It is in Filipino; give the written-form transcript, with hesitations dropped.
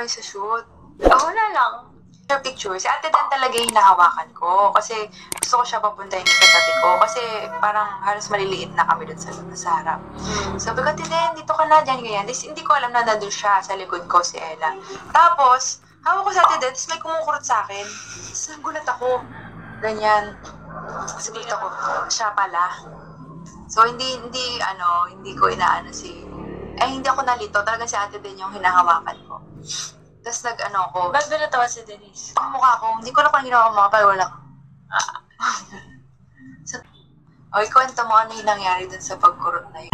kayo sa shoot? Wala lang. Picture, si Ate Dan talaga yung hinahawakan ko kasi gusto ko siya papuntahin sa tabi ko kasi parang halos maliliit na kami dun sa harap. Sabi ko, Ate Dan, dito ka na, dyan, ganyan. Hindi ko alam na nandun siya sa likod ko, si Ella. Tapos, hawak ko sa Ate Dan, tapos may kumukurot sa akin. Tapos nagulat ako. Ganyan. Tapos gulat ako, siya pala. So, hindi ko inaano hindi ako nalito. Talaga si Ate Dan yung hinahawakan ko. Tapos ko. Ba't ba natawa si Denise? Ang mukha ko, hindi ko na kung ginawa ko mga pero wala ko. Ikwento mo ano yung nangyari dun sa pagkurot na yun.